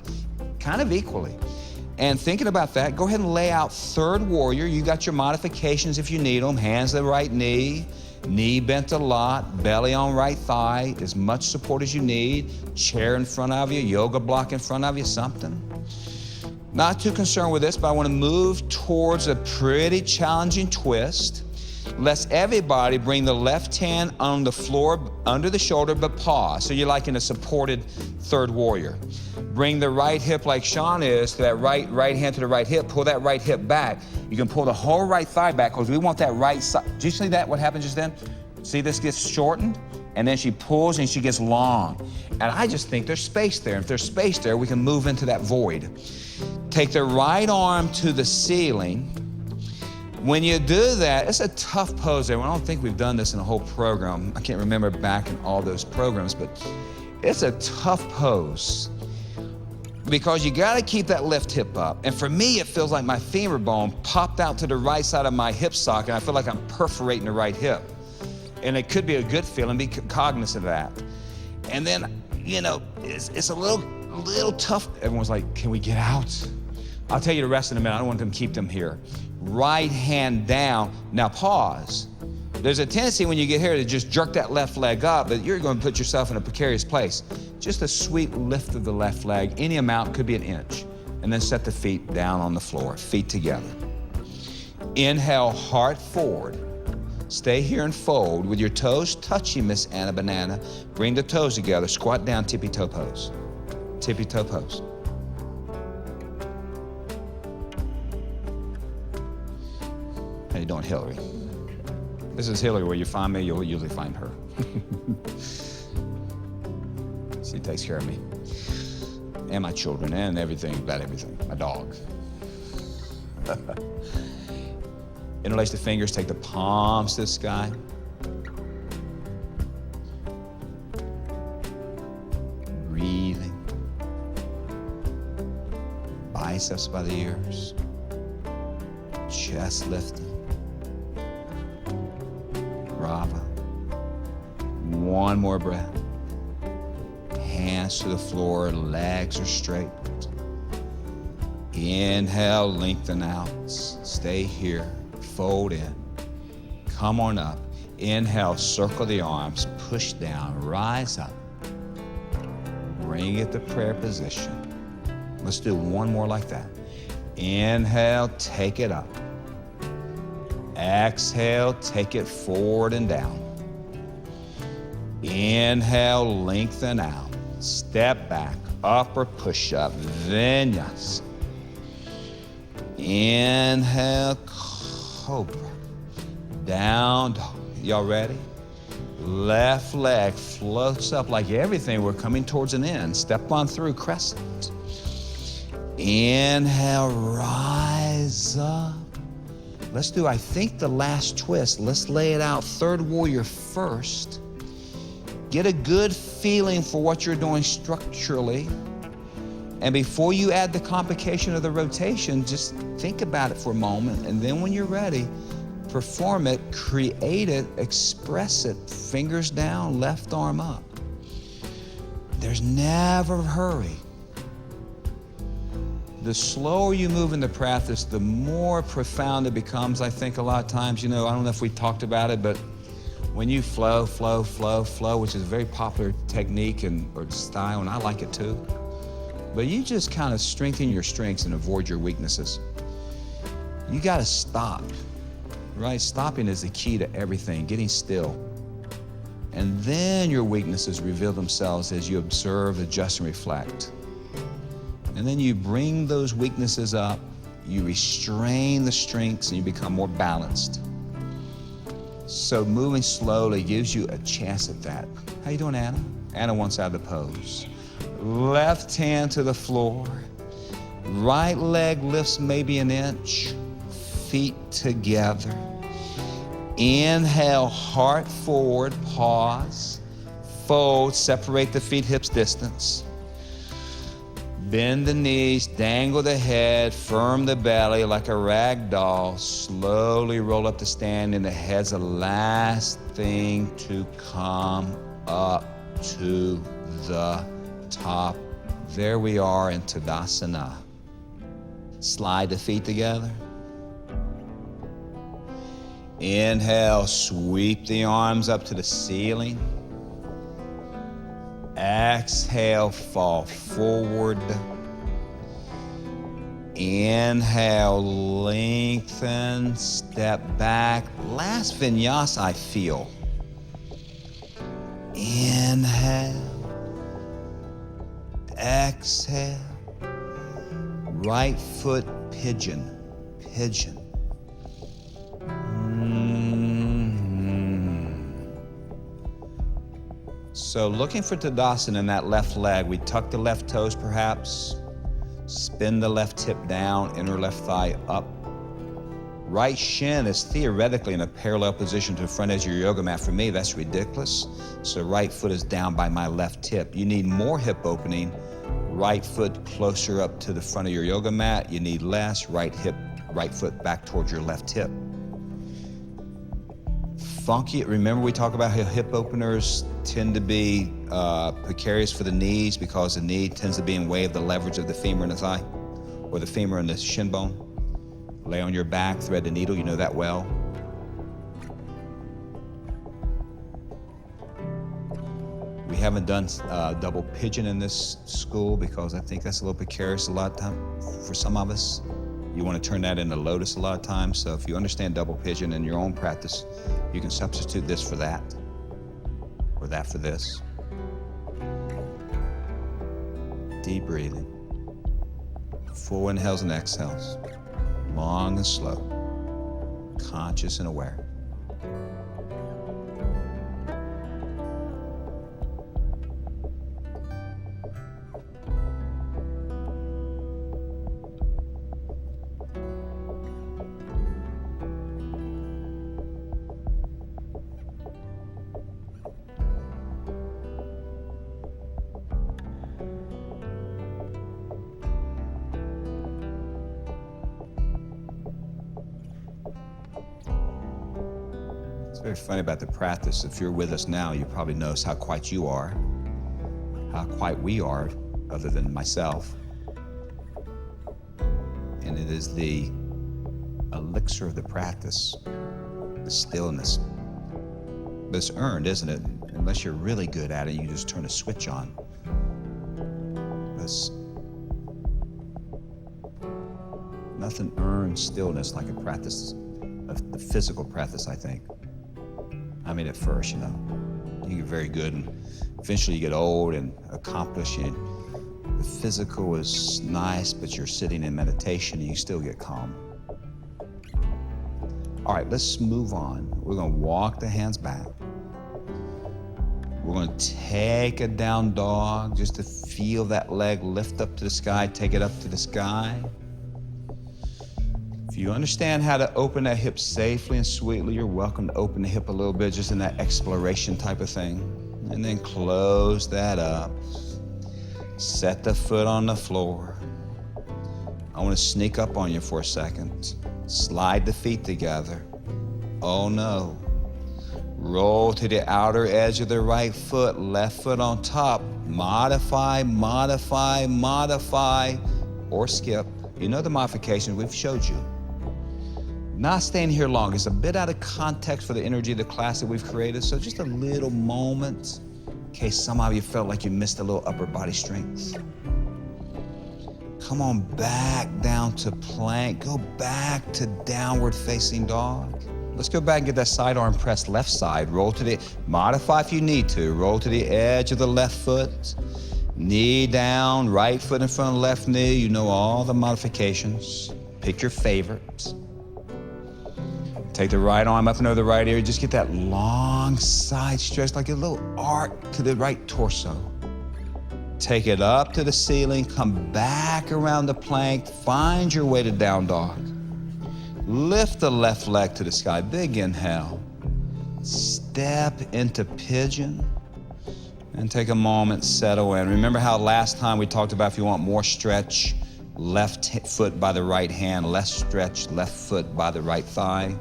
kind of equally. And thinking about that, go ahead and lay out third warrior. You got your modifications if you need them. Hands to the right knee, knee bent a lot, belly on right thigh, as much support as you need, chair in front of you, yoga block in front of you, something. Not too concerned with this, but I want to move towards a pretty challenging twist. Let's everybody bring the left hand on the floor under the shoulder, but pause. So you're like in a supported third warrior. Bring the right hip like Sean is to that right hand to the right hip. Pull that right hip back. You can pull the whole right thigh back because we want that right side. Did you see that, what happened just then? See, this gets shortened, and then she pulls and she gets long. And I just think there's space there. If there's space there, we can move into that void. Take the right arm to the ceiling. When you do that, it's a tough pose there. I don't think we've done this in a whole program. I can't remember back in all those programs, but it's a tough pose because you got to keep that left hip up. And for me, it feels like my femur bone popped out to the right side of my hip socket. I feel like I'm perforating the right hip. And it could be a good feeling, be cognizant of that. And then, you know, it's a little tough. Everyone's like, can we get out? I'll tell you the rest in a minute. I don't want them to keep them here. Right hand down. Now pause. There's a tendency when you get here to just jerk that left leg up, but you're going to put yourself in a precarious place. Just a sweet lift of the left leg, any amount, could be an inch. And then set the feet down on the floor, feet together. Inhale, heart forward. Stay here and fold with your toes touching, Miss Anna Banana. Bring the toes together, squat down, tippy toe pose. Tippy toe pose. How you doing, Hillary? This is Hillary. Where you find me, you'll usually find her. She takes care of me and my children and everything, about everything, my dog. Interlace the fingers, take the palms to the sky. Breathing. Biceps by the ears. Chest lifting. Bravo. One more breath. Hands to the floor, legs are straight. Inhale, lengthen out. Stay here. Fold in. Come on up. Inhale, circle the arms, push down, rise up. Bring it to prayer position. Let's do one more like that. Inhale, take it up. Exhale, take it forward and down. Inhale, lengthen out. Step back, upper push-up, vinyasa. Inhale, cobra. Down dog. Y'all ready? Left leg floats up like everything. We're coming towards an end. Step on through, crescent. Inhale, rise up. Let's do, I think, the last twist. Let's lay it out. Third warrior first. Get a good feeling for what you're doing structurally. And before you add the complication of the rotation, just think about it for a moment. And then when you're ready, perform it, create it, express it. Fingers down, left arm up. There's never a hurry. The slower you move in the practice, the more profound it becomes, I think, a lot of times. You know, I don't know if we talked about it, but when you flow, which is a very popular technique or style, and I like it too, but you just kind of strengthen your strengths and avoid your weaknesses. You got to stop, right? Stopping is the key to everything, getting still. And then your weaknesses reveal themselves as you observe, adjust, and reflect. And then you bring those weaknesses up, you restrain the strengths, and you become more balanced. So moving slowly gives you a chance at that. How you doing, Anna? Anna wants out of the pose. Left hand to the floor. Right leg lifts maybe an inch. Feet together. Inhale, heart forward, pause. Fold, separate the feet, hips distance. Bend the knees, dangle the head, firm the belly like a rag doll. Slowly roll up the stand, and the head's the last thing to come up to the top. There we are in Tadasana. Slide the feet together. Inhale, sweep the arms up to the ceiling. Exhale, fall forward. Inhale, lengthen, step back. Last vinyasa, I feel. Inhale. Exhale. Right foot pigeon, pigeon. So looking for Tadasana in that left leg, we tuck the left toes perhaps, spin the left hip down, inner left thigh up. Right shin is theoretically in a parallel position to the front edge of your yoga mat. For me, that's ridiculous. So right foot is down by my left hip. You need more hip opening. Right foot closer up to the front of your yoga mat. You need less. Right foot back towards your left hip. Funky, remember we talk about how hip openers tend to be precarious for the knees because the knee tends to be in way of the leverage of the femur and the thigh, or the femur and the shin bone. Lay on your back, thread the needle, you know that well. We haven't done double pigeon in this school because I think that's a little precarious a lot of time for some of us. You want to turn that into lotus a lot of times. So if you understand double pigeon in your own practice, you can substitute this for that, or that for this. Deep breathing. Full inhales and exhales. Long and slow. Conscious and aware. It's very funny about the practice. If you're with us now, you probably notice how quiet you are, how quiet we are, other than myself. And it is the elixir of the practice, the stillness. But it's earned, isn't it? Unless you're really good at it, you just turn a switch on. There's nothing earns stillness like a practice, the physical practice, I think. I mean, at first, you get very good, and eventually you get old and accomplished. The physical is nice, but you're sitting in meditation and you still get calm. All right, let's move on. We're going to walk the hands back. We're going to take a down dog just to feel that leg lift up to the sky, take it up to the sky. If you understand how to open that hip safely and sweetly, you're welcome to open the hip a little bit, just in that exploration type of thing. And then close that up. Set the foot on the floor. I want to sneak up on you for a second. Slide the feet together. Oh no. Roll to the outer edge of the right foot, left foot on top. Modify, modify, modify, or skip. You know the modifications we've showed you. Not staying here long. It's a bit out of context for the energy of the class that we've created, so just a little moment in case some of you felt like you missed a little upper body strength. Come on back down to plank. Go back to downward facing dog. Let's go back and get that side arm pressed left side. Roll to the, modify if you need to. Roll to the edge of the left foot. Knee down, right foot in front of left knee. You know all the modifications. Pick your favorite. Take the right arm up and over the right ear. Just get that long side stretch, like a little arc to the right torso. Take it up to the ceiling, come back around the plank, find your way to down dog. Lift the left leg to the sky, big inhale. Step into pigeon and take a moment, settle in. Remember how last time we talked about if you want more stretch, left foot by the right hand, less stretch, left foot by the right thigh.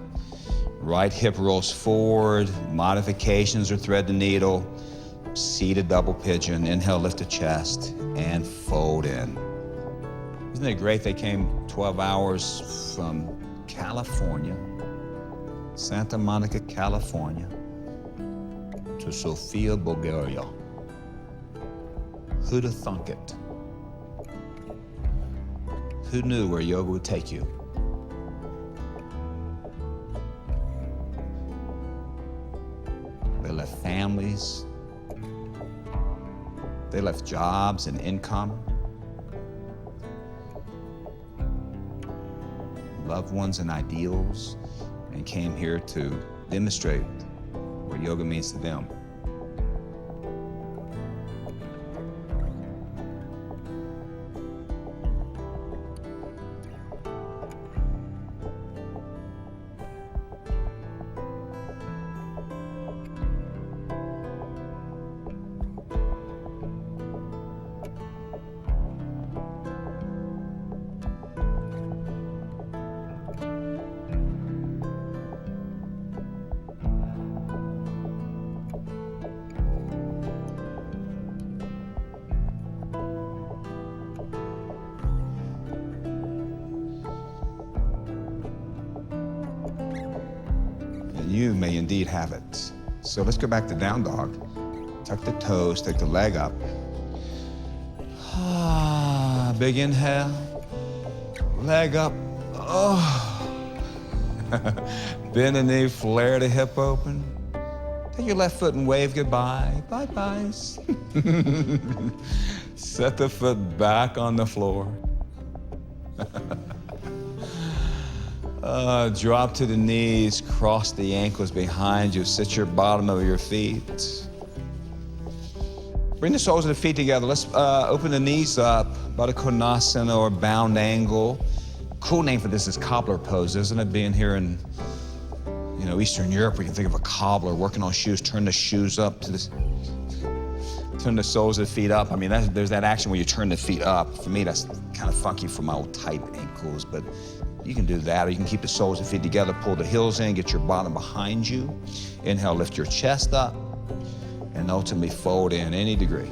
Right hip rolls forward, modifications or thread the needle. Seated double pigeon. Inhale, lift the chest, and fold in. Isn't it great they came 12 hours from California, Santa Monica, California, to Sofia, Bulgaria. Who'd have thunk it? Who knew where yoga would take you? They left families. They left jobs and income. Loved ones and ideals, and came here to demonstrate what yoga means to them. You may indeed have it. So let's go back to down dog. Tuck the toes, take the leg up. Big inhale, leg up. Bend the knee, flare the hip open. Take your left foot and wave goodbye. Bye-byes. Set the foot back on the floor. Drop to the knees, cross the ankles behind you, sit your bottom of your feet. Bring the soles of the feet together. Let's open the knees up, Baddha Konasana or bound angle. Cool name for this is cobbler pose, isn't it? Being here in Eastern Europe, we can think of a cobbler working on shoes, turn the shoes up to this. Turn the soles of the feet up. I mean, there's that action where you turn the feet up. For me, that's kind of funky for my old tight ankles, but you can do that, or you can keep the soles of the feet together, pull the heels in, get your bottom behind you. Inhale, lift your chest up, and ultimately fold in any degree.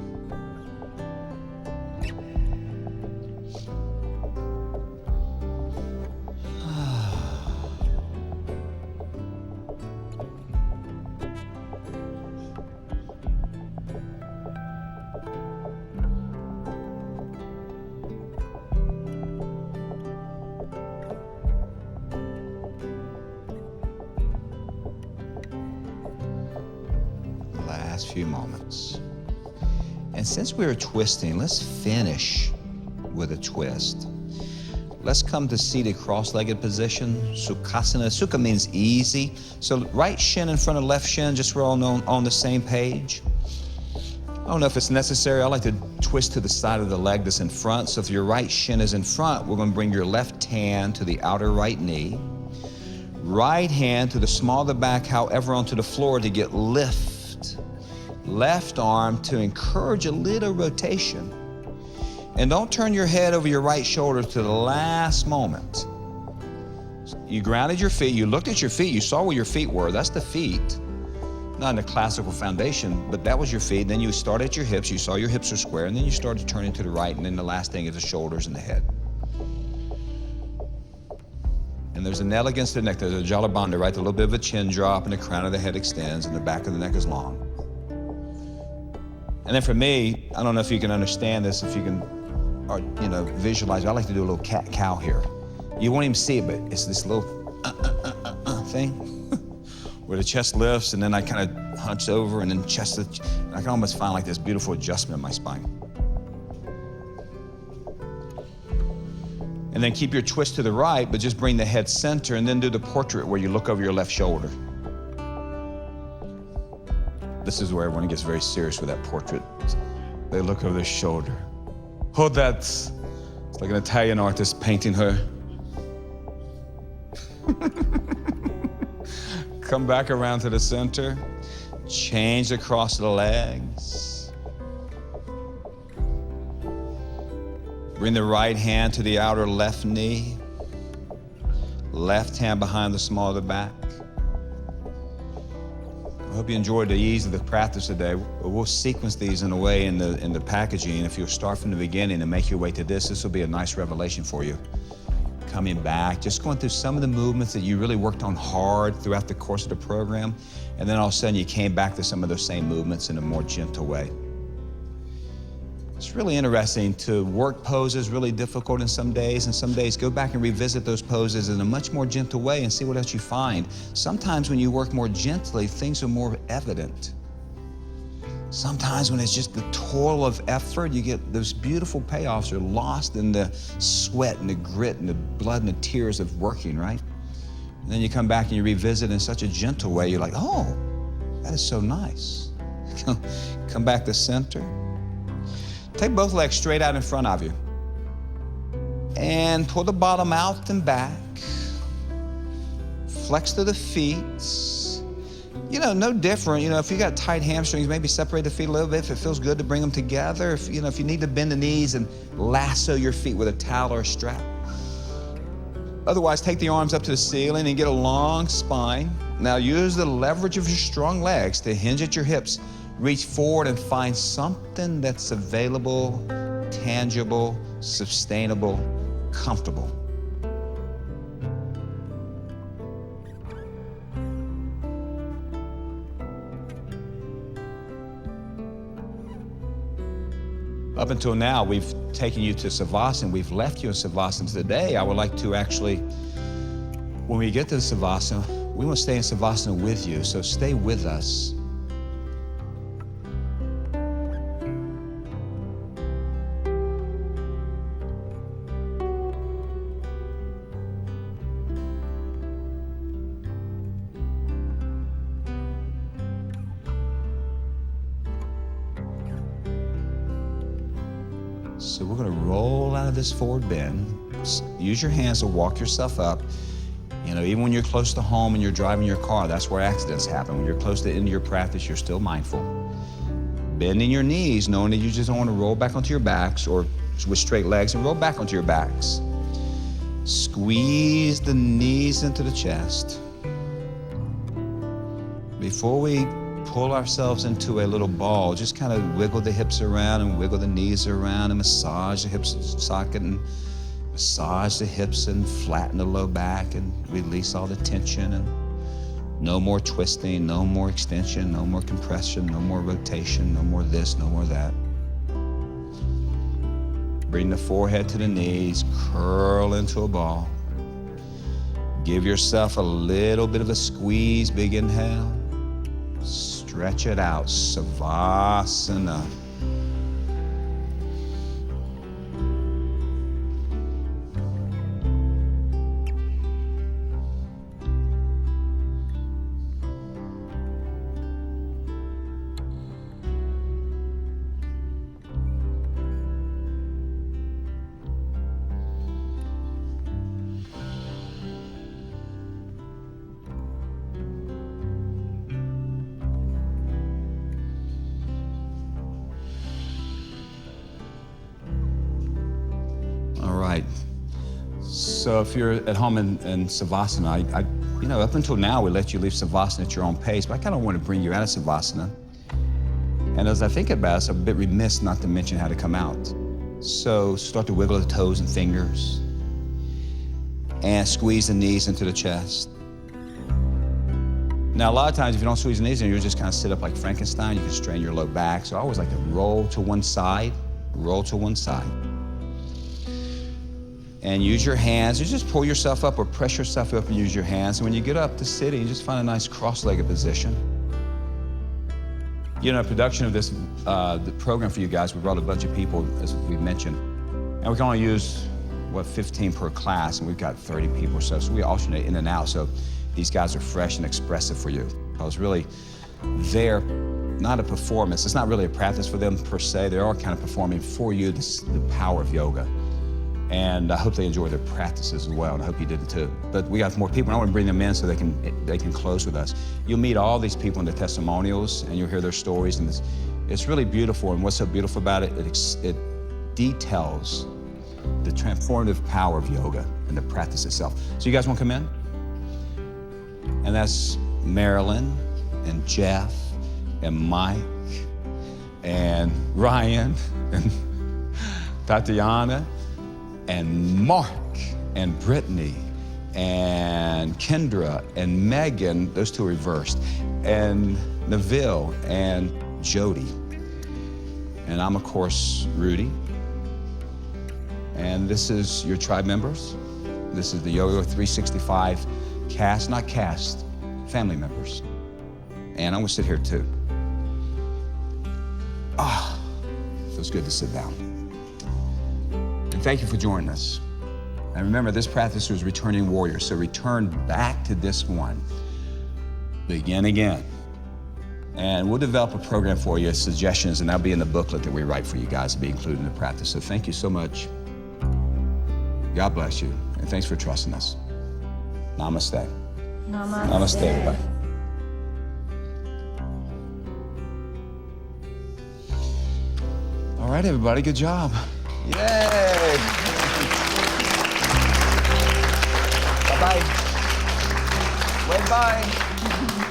Last few moments. And since we were twisting, let's finish with a twist. Let's come to seated cross-legged position, Sukhasana. Sukha means easy. So right shin in front of left shin, just so we're all on the same page. I don't know if it's necessary. I like to twist to the side of the leg that's in front. So if your right shin is in front, we're going to bring your left hand to the outer right knee. Right hand to the small of the back, however, onto the floor to get lift. Left arm to encourage a little rotation. And don't turn your head over your right shoulder to the last moment. You grounded your feet, you looked at your feet, you saw where your feet were. That's the feet. Not in the classical foundation, but that was your feet. Then you started at your hips, you saw your hips are square, and then you started turning to the right, and then the last thing is the shoulders and the head. And there's a nail against the neck, there's a Jalabandha, right? A little bit of a chin drop, and the crown of the head extends, and the back of the neck is long. And then for me, I don't know if you can understand this, if you can, or, visualize it. I like to do a little cat-cow here. You won't even see it, but it's this little thing where the chest lifts, and then I kind of hunch over, and then I can almost find like this beautiful adjustment in my spine. And then keep your twist to the right, but just bring the head center, and then do the portrait where you look over your left shoulder. This is where everyone gets very serious with that portrait. They look over their shoulder. Oh, it's like an Italian artist painting her. Come back around to the center. Change across the legs. Bring the right hand to the outer left knee. Left hand behind the small of the back. hope you enjoyed the ease of the practice today. We'll sequence these in a way in the packaging. If you'll start from the beginning and make your way to this will be a nice revelation for you. Coming back, just going through some of the movements that you really worked on hard throughout the course of the program, and then all of a sudden you came back to some of those same movements in a more gentle way. It's really interesting to work poses really difficult in some days, and some days go back and revisit those poses in a much more gentle way and see what else you find. Sometimes when you work more gently, things are more evident. Sometimes when it's just the toil of effort, you get those beautiful payoffs are lost in the sweat and the grit and the blood and the tears of working, right? And then you come back and you revisit in such a gentle way, you're like, oh, that is so nice. Come back to center. Take both legs straight out in front of you. And pull the bottom out and back. Flex to the feet. You know, no different. You know, if you got tight hamstrings, maybe separate the feet a little bit if it feels good to bring them together. If you need to bend the knees and lasso your feet with a towel or a strap. Otherwise, take the arms up to the ceiling and get a long spine. Now use the leverage of your strong legs to hinge at your hips. Reach forward and find something that's available, tangible, sustainable, comfortable. Up until now, we've taken you to Savasana. We've left you in Savasana. Today, I would like to actually, when we get to Savasana, we want to stay in Savasana with you, so stay with us. So we're going to roll out of this forward bend. Use your hands to walk yourself up. You know, even when you're close to home and you're driving your car, that's where accidents happen. When you're close to the end of your practice, you're still mindful. Bending your knees, knowing that you just don't want to roll back onto your backs, or with straight legs and roll back onto your backs. Squeeze the knees into the chest. Before we pull ourselves into a little ball, just kind of wiggle the hips around and wiggle the knees around and massage the hips socket and massage the hips and flatten the low back and release all the tension. And no more twisting, no more extension, no more compression, no more rotation, no more this, no more that. Bring the forehead to the knees, curl into a ball. Give yourself a little bit of a squeeze, big inhale. Stretch it out, Savasana. So if you're at home in Savasana, up until now we let you leave Savasana at your own pace, but I kind of want to bring you out of Savasana. And as I think about it, I'm a bit remiss not to mention how to come out. So start to wiggle the toes and fingers and squeeze the knees into the chest. Now, a lot of times if you don't squeeze the knees in, you'll just kind of sit up like Frankenstein. You can strain your low back. So I always like to roll to one side, roll to one side. And use your hands. You just pull yourself up or press yourself up and use your hands. And when you get up to sitting, just find a nice cross-legged position. You know, production of this the program for you guys, we brought a bunch of people, as we mentioned. And we can only use, 15 per class, and we've got 30 people or so. So we alternate in and out. So these guys are fresh and expressive for you. I was really there, not a performance. It's not really a practice for them per se. They are kind of performing for you the power of yoga. And I hope they enjoy their practices as well, and I hope you did it too. But we got more people, and I want to bring them in so they can close with us. You'll meet all these people in the testimonials, and you'll hear their stories, and it's really beautiful. And what's so beautiful about it, it details the transformative power of yoga and the practice itself. So you guys want to come in? And that's Marilyn and Jeff and Mike and Ryan and Tatiana and Mark and Brittany and Kendra and Megan, those two are reversed, and Neville and Jody. And I'm, of course, Rudy. And this is your tribe members. This is the Yo-Yo 365 cast, not cast, family members. And I'm gonna sit here too. Feels good to sit down. And thank you for joining us. And remember, this practice was returning warriors, so return back to this one. Begin again. And we'll develop a program for you, suggestions, and that'll be in the booklet that we write for you guys to be included in the practice. So thank you so much. God bless you, and thanks for trusting us. Namaste. Namaste. Namaste, everybody. All right, everybody, good job. Yay! Bye-bye. Wave bye.